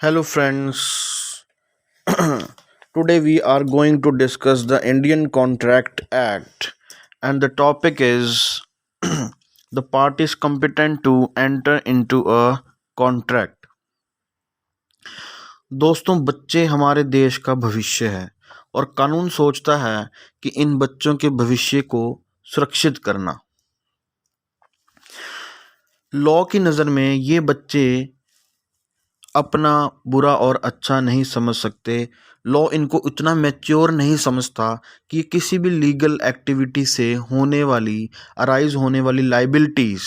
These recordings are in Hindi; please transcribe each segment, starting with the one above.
Hello, friends. Today we are going to discuss the Indian Contract Act, and the topic is the parties competent to enter into a contract. दोस्तों, बच्चे हमारे देश का भविष्य है और कानून सोचता है कि इन बच्चों के भविष्य को सुरक्षित करना। लॉ की नज़र में ये बच्चे अपना बुरा और अच्छा नहीं समझ सकते। लॉ इनको इतना मैच्योर नहीं समझता कि किसी भी लीगल एक्टिविटी से अराइज होने वाली लाइबिलिटीज़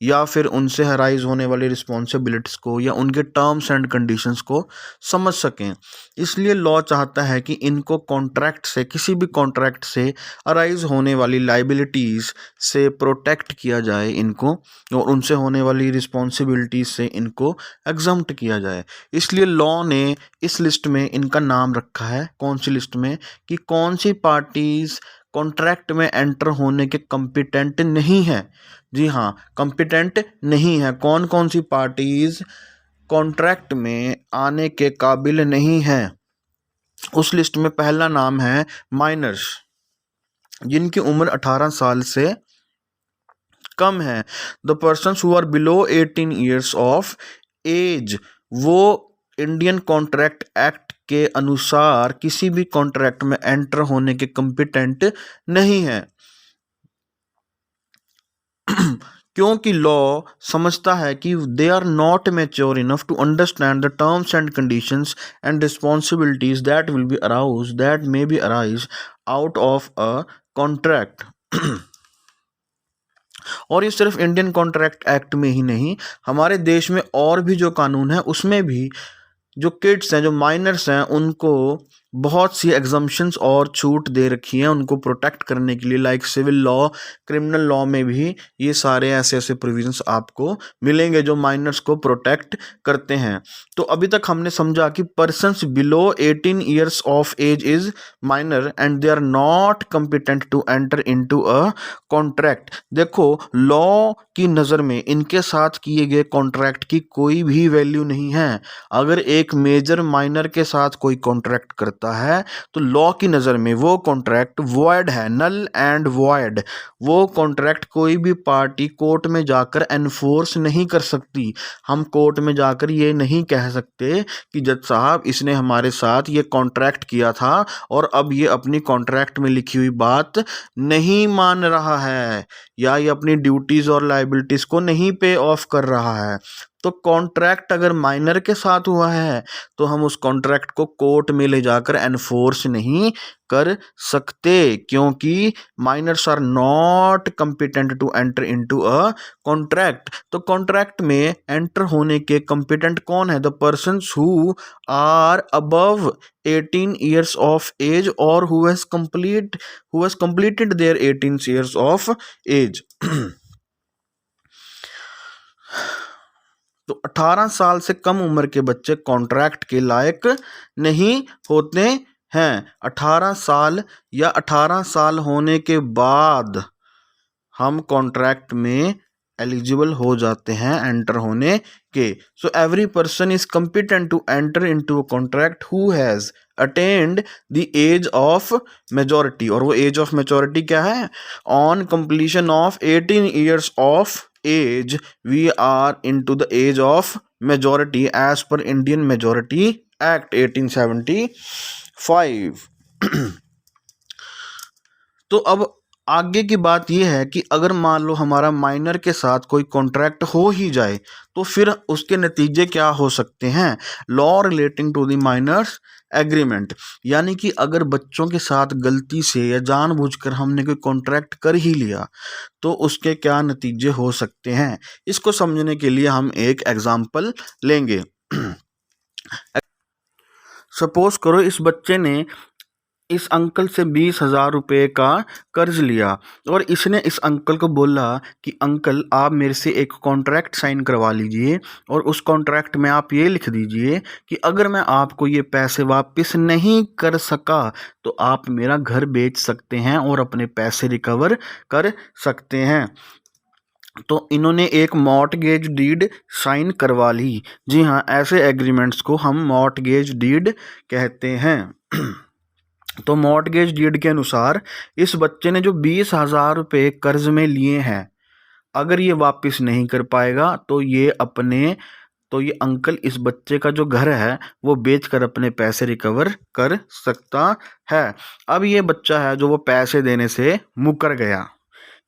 या फिर उनसे अराइज होने वाली रिस्पॉन्सिबिलिटीज़ को या उनके टर्म्स एंड कंडीशंस को समझ सकें। इसलिए लॉ चाहता है कि इनको किसी भी कॉन्ट्रैक्ट से अराइज होने वाली लाइबिलिटीज़ से प्रोटेक्ट किया जाए इनको, और उनसे होने वाली रिस्पॉन्सिबिलिटीज़ से इनको एग्जम्प्ट किया जाए। इसलिए लॉ ने इस लिस्ट में इनका नाम रखा है, कौन सी लिस्ट में, कि कौन सी पार्टीज कॉन्ट्रैक्ट में एंटर होने के कॉम्पिटेंट नहीं है। जी हाँ, कॉम्पिटेंट नहीं है। कौन कौन सी पार्टीज कॉन्ट्रैक्ट में आने के काबिल नहीं है। उस लिस्ट में पहला नाम है माइनर्स, जिनकी उम्र 18 साल से कम है। The persons who are below 18 years of age, वो इंडियन कॉन्ट्रैक्ट एक्ट के अनुसार किसी भी कॉन्ट्रैक्ट में एंटर होने के कॉम्पिटेंट नहीं है। क्योंकि लॉ समझता है कि they are not mature enough to understand the terms and conditions and responsibilities that may be arise out of a contract. और ये सिर्फ इंडियन कॉन्ट्रैक्ट एक्ट में ही नहीं, हमारे देश में और भी जो कानून है उसमें भी जो किड्स हैं, जो माइनर्स हैं, उनको बहुत सी एग्जम्पशंस और छूट दे रखी हैं उनको प्रोटेक्ट करने के लिए। Like civil law, criminal law में भी ये सारे ऐसे ऐसे प्रोविजंस आपको मिलेंगे जो माइनर्स को प्रोटेक्ट करते हैं। तो अभी तक हमने समझा कि persons below 18 years of age is minor and they are not competent to enter into a contract. देखो, लॉ की नज़र में इनके साथ किए गए कॉन्ट्रैक्ट की कोई भी वैल्यू नहीं है। अगर एक मेजर माइनर के साथ कोई कॉन्ट्रैक्ट करता है तो लॉ की नज़र में वो कॉन्ट्रैक्ट वॉइड है, नल एंड वॉइड। वो कॉन्ट्रैक्ट कोई भी पार्टी कोर्ट में जाकर एनफोर्स नहीं कर सकती। हम कोर्ट में जाकर ये नहीं कह सकते कि जज साहब, इसने हमारे साथ ये कॉन्ट्रैक्ट किया था और अब ये अपनी कॉन्ट्रैक्ट में लिखी हुई बात नहीं मान रहा है या ये अपनी ड्यूटीज़ और लाइबिलिटीज़ को नहीं पे ऑफ कर रहा है। तो कॉन्ट्रैक्ट अगर माइनर के साथ हुआ है तो हम उस कॉन्ट्रैक्ट को कोर्ट में ले जाकर एनफोर्स नहीं कर सकते, क्योंकि minors are not competent to enter into a contract. तो कॉन्ट्रैक्ट में एंटर होने के कॉम्पिटेंट कौन है? The persons who are above 18 years of age or who has completed their 18 years of age। तो 18 साल से कम उम्र के बच्चे कॉन्ट्रैक्ट के लायक नहीं होते हैं। 18 साल या 18 साल होने के बाद हम कॉन्ट्रैक्ट में एलिजिबल हो जाते हैं एंटर होने के। So every person is competent to enter into a contract who has attained the age of majority. और वो एज ऑफ मेजोरिटी क्या है? On completion of 18 years of age we are into the age of majority as per Indian Majority Act 1875। तो अब आगे की बात यह है कि अगर मान लो हमारा माइनर के साथ कोई कॉन्ट्रैक्ट हो ही जाए तो फिर उसके नतीजे क्या हो सकते हैं? Law relating to the minor's agreement, यानी कि अगर बच्चों के साथ गलती से या जानबूझकर हमने कोई कॉन्ट्रैक्ट कर ही लिया तो उसके क्या नतीजे हो सकते हैं, इसको समझने के लिए हम एक एग्जाम्पल लेंगे। सपोज करो इस बच्चे ने इस अंकल से 20,000 रुपये का कर्ज लिया और इसने इस अंकल को बोला कि अंकल, आप मेरे से एक कॉन्ट्रैक्ट साइन करवा लीजिए और उस कॉन्ट्रैक्ट में आप ये लिख दीजिए कि अगर मैं आपको ये पैसे वापस नहीं कर सका तो आप मेरा घर बेच सकते हैं और अपने पैसे रिकवर कर सकते हैं। तो इन्होंने एक मॉर्टगेज डीड साइन करवा ली। जी हाँ, ऐसे एग्रीमेंट्स को हम मॉर्टगेज डीड कहते हैं। तो मॉर्टगेज डीड के अनुसार इस बच्चे ने जो 20,000 रुपये कर्ज में लिए हैं, अगर ये वापस नहीं कर पाएगा तो ये अंकल इस बच्चे का जो घर है वो बेचकर अपने पैसे रिकवर कर सकता है। अब ये बच्चा है जो वो पैसे देने से मुकर गया,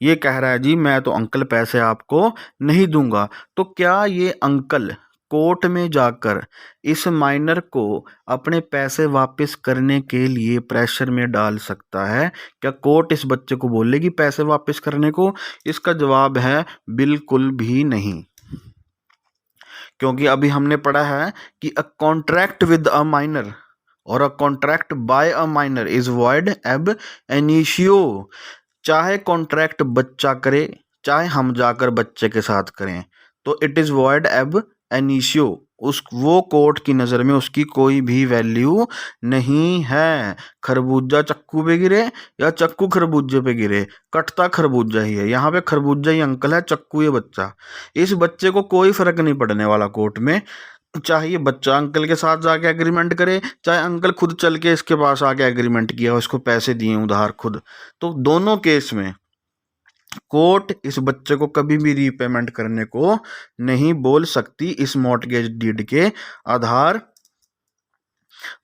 ये कह रहा है जी मैं तो अंकल पैसे आपको नहीं दूंगा। तो क्या ये अंकल कोर्ट में जाकर इस माइनर को अपने पैसे वापस करने के लिए प्रेशर में डाल सकता है? क्या कोर्ट इस बच्चे को बोलेगी पैसे वापस करने को? इसका जवाब है बिल्कुल भी नहीं, क्योंकि अभी हमने पढ़ा है कि a contract with a minor और a contract by a minor is void ab initio. चाहे कॉन्ट्रैक्ट बच्चा करे चाहे हम जाकर बच्चे के साथ करें, तो इट इज़ वॉइड एब एनिशियो। वो कोर्ट की नज़र में उसकी कोई भी वैल्यू नहीं है। खरबूजा चक्कू पे गिरे या चक्कू खरबूजे पे गिरे, कटता खरबूजा ही है। यहाँ पे खरबूजा ही अंकल है, चक्कू ये बच्चा। इस बच्चे को कोई फर्क नहीं पड़ने वाला कोर्ट में, चाहे ये बच्चा अंकल के साथ जाके एग्रीमेंट करे, चाहे अंकल खुद चल के इसके पास आके एग्रीमेंट किया, उसको पैसे दिए उधार खुद। तो दोनों केस में कोर्ट इस बच्चे को कभी भी रीपेमेंट करने को नहीं बोल सकती इस मॉर्टगेज डीड के आधार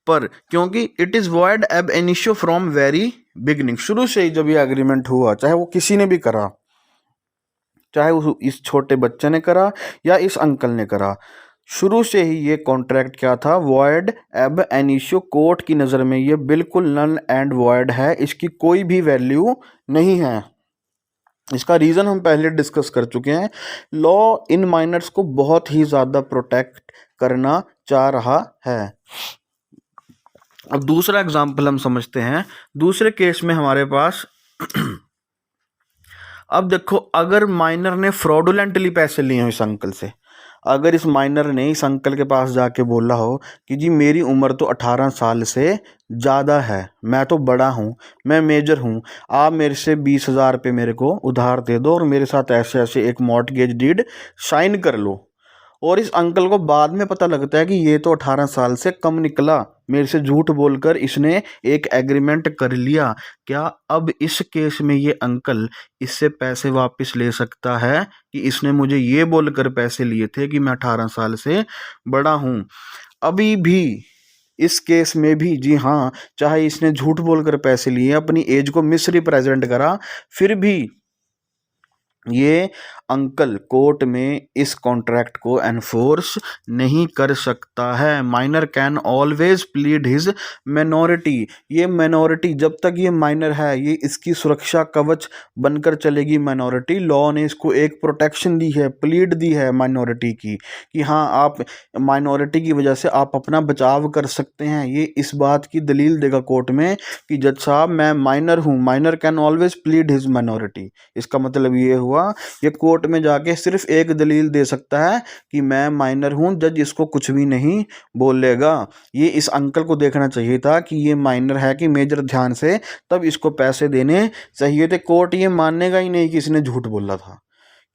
पर, क्योंकि इट इज वॉइड एब इनिशियो फ्रॉम वेरी बिगनिंग। शुरू से ही जब ये एग्रीमेंट हुआ, चाहे वो किसी ने भी करा, चाहे इस छोटे बच्चे ने करा या इस अंकल ने करा, शुरू से ही ये कॉन्ट्रैक्ट क्या था? Void ab एनिशियो। कोर्ट की नज़र में ये बिल्कुल नल एंड वॉइड है, इसकी कोई भी वैल्यू नहीं है। इसका रीज़न हम पहले डिस्कस कर चुके हैं। लॉ इन माइनर्स को बहुत ही ज़्यादा प्रोटेक्ट करना चाह रहा है। अब दूसरा एग्जाम्पल हम समझते हैं। दूसरे केस में हमारे पास अब देखो, अगर माइनर ने फ्रॉडुलेंटली पैसे लिए हो इस अंकल से, अगर इस माइनर ने इस अंकल के पास जाके बोला हो कि जी मेरी उम्र तो 18 साल से ज़्यादा है, मैं तो बड़ा हूँ, मैं मेजर हूँ, आप मेरे से 20,000 रुपये मेरे को उधार दे दो और मेरे साथ ऐसे ऐसे एक मॉर्टगेज डीड साइन कर लो, और इस अंकल को बाद में पता लगता है कि ये तो 18 साल से कम निकला, मेरे से झूठ बोलकर इसने एक एग्रीमेंट कर लिया। क्या अब इस केस में ये अंकल इससे पैसे वापस ले सकता है कि इसने मुझे ये बोलकर पैसे लिए थे कि मैं 18 साल से बड़ा हूँ? अभी भी इस केस में भी जी हाँ, चाहे इसने झूठ बोलकर पैसे लिए, अपनी एज को मिस रिप्रेजेंट करा, फिर भी ये अंकल कोर्ट में इस कॉन्ट्रैक्ट को एनफोर्स नहीं कर सकता है। Minor can always plead his minority. ये माइनॉरिटी जब तक ये माइनर है, ये इसकी सुरक्षा कवच बनकर चलेगी माइनॉरिटी। लॉ ने इसको एक प्रोटेक्शन दी है, प्लीड दी है माइनॉरिटी की, कि हाँ आप माइनॉरिटी की वजह से आप अपना बचाव कर सकते हैं। ये इस बात की दलील देगा कोर्ट में कि जज साहब मैं माइनर हूँ, minor can always plead his minority. इसका मतलब ये हुआ ये कोर्ट में जाके सिर्फ एक दलील दे सकता है कि मैं माइनर हूं, जज इसको कुछ भी नहीं बोलेगा। ये इस अंकल को देखना चाहिए था कि ये माइनर है कि मेजर, ध्यान से, तब इसको पैसे देने चाहिए थे। कोर्ट ये मानेगा ही नहीं कि इसने झूठ बोला था,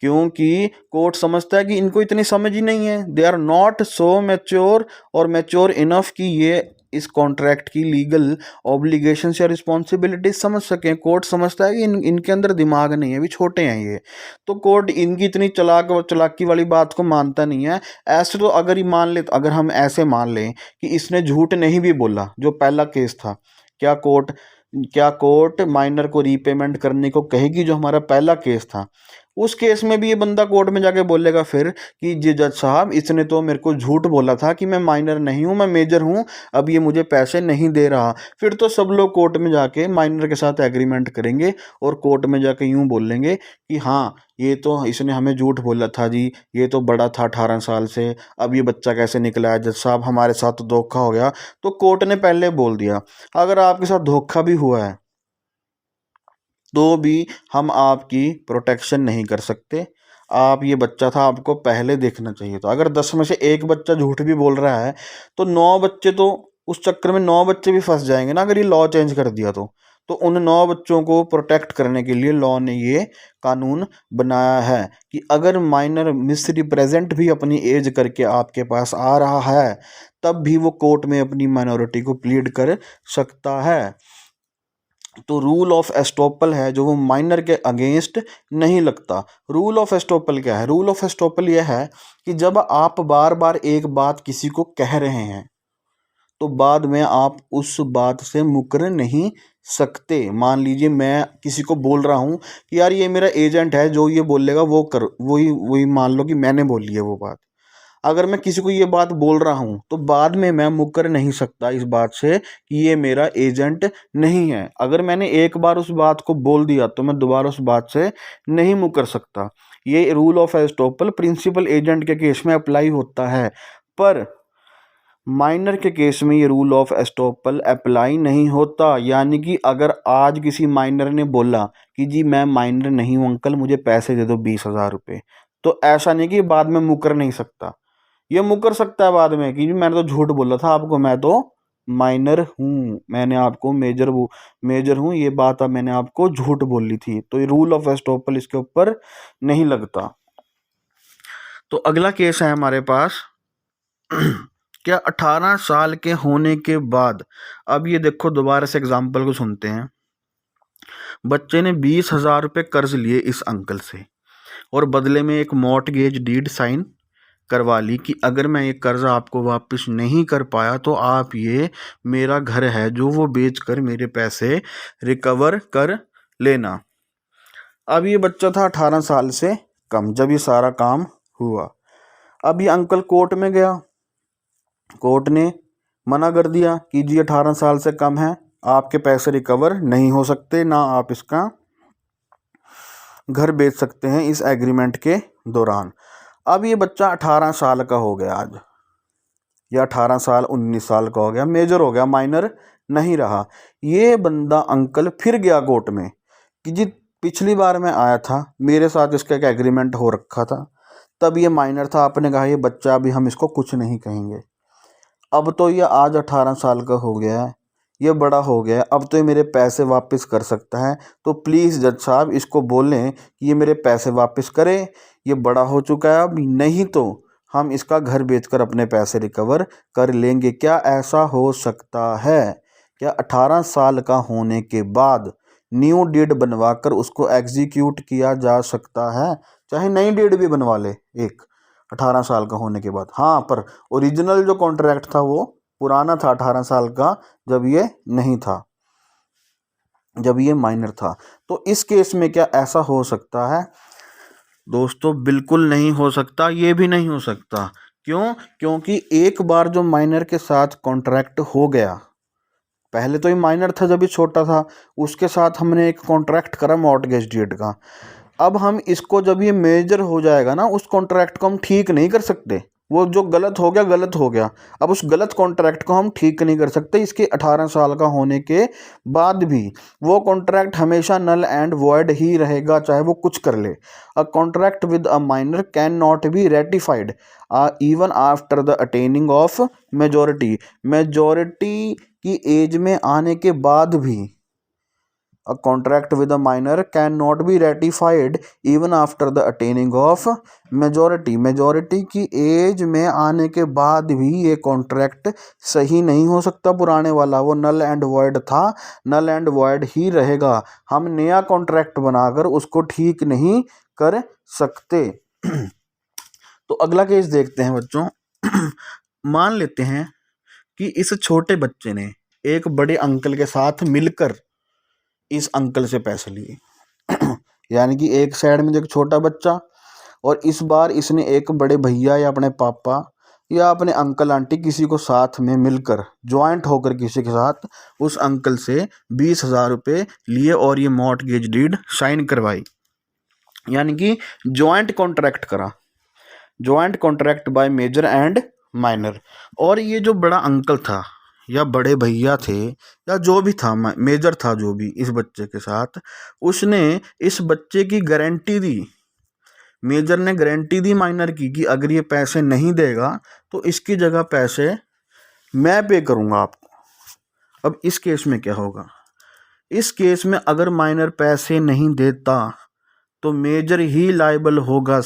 क्योंकि कोर्ट समझता है कि इनको इतनी समझ ही नहीं है, they are not so mature और मैच्योर इनफ कि ये इस कॉन्ट्रैक्ट की लीगल ऑब्लिगेशंस या रिस्पॉन्सिबिलिटीज समझ सकें। कोर्ट समझता है कि इनके अंदर दिमाग नहीं है, अभी छोटे हैं ये, तो कोर्ट इनकी इतनी चालाकी वाली बात को मानता नहीं है। ऐसे तो अगर ही मान ले, तो अगर हम ऐसे मान लें कि इसने झूठ नहीं भी बोला, जो पहला केस था, क्या कोर्ट माइनर को रीपेमेंट करने को कहेगी? जो हमारा पहला केस था, उस केस में भी ये बंदा कोर्ट में जाके बोलेगा फिर कि जी जज साहब इसने तो मेरे को झूठ बोला था कि मैं माइनर नहीं हूँ, मैं मेजर हूँ, अब ये मुझे पैसे नहीं दे रहा। फिर तो सब लोग कोर्ट में जाके माइनर के साथ एग्रीमेंट करेंगे और कोर्ट में जाके यूँ बोलेंगे कि हाँ ये तो इसने हमें झूठ बोला था जी, ये तो बड़ा था 18 साल से, अब ये बच्चा कैसे निकला है? जज साहब हमारे साथ तो धोखा हो गया। तो कोर्ट ने पहले बोल दिया, अगर आपके साथ धोखा भी हुआ है तो भी हम आपकी प्रोटेक्शन नहीं कर सकते। आप ये बच्चा था, आपको पहले देखना चाहिए था। अगर 10 में से एक बच्चा झूठ भी बोल रहा है तो 9 बच्चे तो उस चक्कर में 9 बच्चे भी फंस जाएंगे ना, अगर ये लॉ चेंज कर दिया तो तो उन 9 बच्चों को प्रोटेक्ट करने के लिए लॉ ने ये कानून बनाया है कि अगर माइनर मिसरिप्रेजेंट भी अपनी एज करके आपके पास आ रहा है तब भी वो कोर्ट में अपनी माइनॉरिटी को प्लीड कर सकता है। तो रूल ऑफ एस्टॉपल है जो वो माइनर के अगेंस्ट नहीं लगता। रूल ऑफ एस्टॉपल क्या है? रूल ऑफ एस्टॉपल यह है कि जब आप बार बार एक बात किसी को कह रहे हैं तो बाद में आप उस बात से मुकर नहीं सकते। मान लीजिए मैं किसी को बोल रहा हूँ कि यार ये मेरा एजेंट है, जो ये बोलेगा वो कर, वही वही मान लो कि मैंने बोली है वो बात। अगर मैं किसी को ये बात बोल रहा हूँ तो बाद में मैं मुकर नहीं सकता इस बात से कि ये मेरा एजेंट नहीं है। अगर मैंने एक बार उस बात को बोल दिया तो मैं दोबारा उस बात से नहीं मुकर सकता। ये rule of estoppel principal agent के केस में अप्लाई होता है, पर माइनर के केस में ये रूल ऑफ एस्टॉपल अप्लाई नहीं होता। यानी कि अगर आज किसी माइनर ने बोला कि जी मैं माइनर नहीं हूँ अंकल, मुझे पैसे दे दो 20,000 रुपये, तो ऐसा नहीं कि बाद में मुकर नहीं सकता। ये मुकर सकता है बाद में कि मैंने तो झूठ बोला था आपको, मैं तो माइनर हूँ, मैंने आपको मेजर हूँ, ये बात अब मैंने आपको झूठ बोली थी। तो ये रूल ऑफ एस्टॉपल इसके ऊपर नहीं लगता। तो अगला केस है हमारे पास क्या 18 साल के होने के बाद, अब ये देखो दोबारा से एग्जाम्पल को सुनते हैं। बच्चे ने 20,000 रुपये कर्ज लिए इस अंकल से और बदले में एक मॉर्टगेज डीड साइन करवा ली कि अगर मैं ये कर्ज आपको वापस नहीं कर पाया तो आप ये मेरा घर है जो वो बेचकर मेरे पैसे रिकवर कर लेना। अब ये बच्चा था 18 साल से कम जब ये सारा काम हुआ। अब ये अंकल कोर्ट में गया, कोर्ट ने मना कर दिया कि जी 18 साल से कम है, आपके पैसे रिकवर नहीं हो सकते, ना आप इसका घर बेच सकते हैं इस एग्रीमेंट के दौरान। अब ये बच्चा 18 साल का हो गया आज, या 18 साल 19 साल का हो गया, मेजर हो गया, माइनर नहीं रहा। ये बंदा अंकल फिर गया कोर्ट में कि जी पिछली बार मैं आया था, मेरे साथ इसका एक एग्रीमेंट हो रखा था, तब ये माइनर था, आपने कहा ये बच्चा, अभी हम इसको कुछ नहीं कहेंगे। अब तो ये आज 18 साल का हो गया है, ये बड़ा हो गया है, अब तो ये मेरे पैसे वापस कर सकता है, तो प्लीज़ जज साहब इसको बोलें कि ये मेरे पैसे वापस करे, ये बड़ा हो चुका है अब, नहीं तो हम इसका घर बेचकर अपने पैसे रिकवर कर लेंगे। क्या ऐसा हो सकता है? क्या 18 साल का होने के बाद न्यू डीड बनवाकर उसको एग्जीक्यूट किया जा सकता है? चाहे नई डीड भी बनवा ले एक 18 साल का होने के बाद। हाँ, पर ओरिजिनल जो कॉन्ट्रैक्ट था वो पुराना था 18 साल का, जब ये नहीं था, जब ये माइनर था। तो इस केस में क्या ऐसा हो सकता है? दोस्तों बिल्कुल नहीं हो सकता, ये भी नहीं हो सकता। क्यों? क्योंकि एक बार जो माइनर के साथ कॉन्ट्रैक्ट हो गया, पहले तो ये माइनर था जब ये छोटा था, उसके साथ हमने एक कॉन्ट्रैक्ट करा मॉर्टगेज डीड का। अब हम इसको जब ये मेजर हो जाएगा ना, उस कॉन्ट्रैक्ट को हम ठीक नहीं कर सकते। वो जो गलत हो गया गलत हो गया, अब उस गलत कॉन्ट्रैक्ट को हम ठीक नहीं कर सकते। इसके 18 साल का होने के बाद भी वो कॉन्ट्रैक्ट हमेशा नल एंड वॉइड ही रहेगा, चाहे वो कुछ कर ले। अ contract with a minor can not be ratified even after the attaining of majority. Majority की एज में आने के बाद भी A contract with a minor cannot be ratified even after the attaining of majority। Majority की एज में आने के बाद भी ये कॉन्ट्रैक्ट सही नहीं हो सकता पुराने वाला, वो नल एंड वॉइड था, नल एंड वॉइड ही रहेगा। हम नया कॉन्ट्रैक्ट बनाकर उसको ठीक नहीं कर सकते। तो अगला केस देखते हैं बच्चों। मान लेते हैं कि इस छोटे बच्चे ने एक बड़े अंकल के साथ मिलकर इस अंकल से पैसे लिए। यानी कि एक साइड में एक छोटा बच्चा, और इस बार इसने एक बड़े भैया या अपने पापा या अपने अंकल आंटी किसी को साथ में मिलकर ज्वाइंट होकर किसी के साथ उस अंकल से 20,000 रुपये लिए और ये मॉर्टगेज डीड साइन करवाई। यानी कि ज्वाइंट कॉन्ट्रैक्ट करा, joint contract by major and minor. और ये जो बड़ा अंकल था या बड़े भैया थे या जो भी था, मेजर था जो भी इस बच्चे के साथ, उसने इस बच्चे की गारंटी दी, मेजर ने गारंटी दी माइनर की कि अगर ये पैसे नहीं देगा तो इसकी जगह पैसे मैं पे करूँगा आपको। अब इस केस में क्या होगा? इस केस में अगर माइनर पैसे नहीं देता तो मेजर ही लायबल होगा,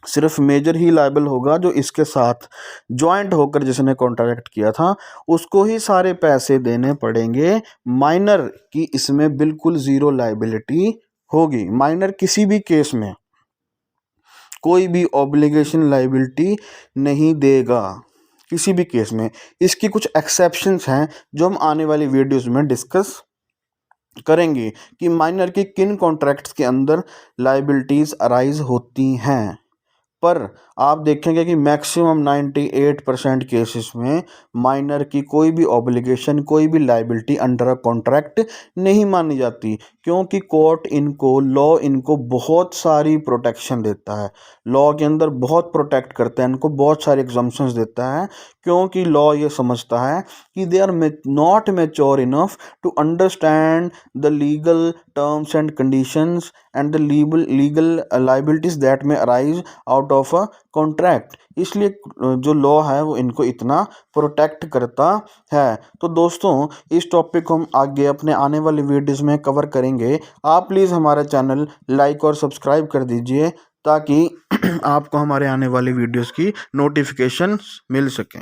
सिर्फ मेजर ही लायबल होगा। जो इसके साथ जॉइंट होकर जिसने कॉन्ट्रैक्ट किया था उसको ही सारे पैसे देने पड़ेंगे। माइनर की इसमें बिल्कुल ज़ीरो लायबिलिटी होगी। माइनर किसी भी केस में कोई भी ऑब्लिगेशन लायबिलिटी नहीं देगा, किसी भी केस में। इसकी कुछ एक्सेप्शंस हैं जो हम आने वाली वीडियोस में डिस्कस करेंगे कि माइनर की किन कॉन्ट्रैक्ट्स के अंदर लायबिलिटीज़ अराइज होती हैं। पर आप देखेंगे कि मैक्सिमम 98% केसेस में माइनर की कोई भी ऑब्लिगेशन, कोई भी लायबिलिटी अंडर अ कॉन्ट्रैक्ट नहीं मानी जाती, क्योंकि कोर्ट इनको, लॉ इनको बहुत सारी प्रोटेक्शन देता है। लॉ के अंदर बहुत प्रोटेक्ट करता है, इनको बहुत सारे एग्जम्पशंस देता है, क्योंकि लॉ ये समझता है कि they are not mature enough to understand the legal terms and conditions and the legal liabilities that may arise out of a contract. इसलिए जो लॉ है वो इनको इतना प्रोटेक्ट करता है। तो दोस्तों, इस टॉपिक को हम आगे अपने आने वाली वीडियोस में कवर करेंगे। आप प्लीज़ हमारा चैनल लाइक और सब्सक्राइब कर दीजिए ताकि आपको हमारे आने वाली वीडियोस की नोटिफिकेशन मिल सकें।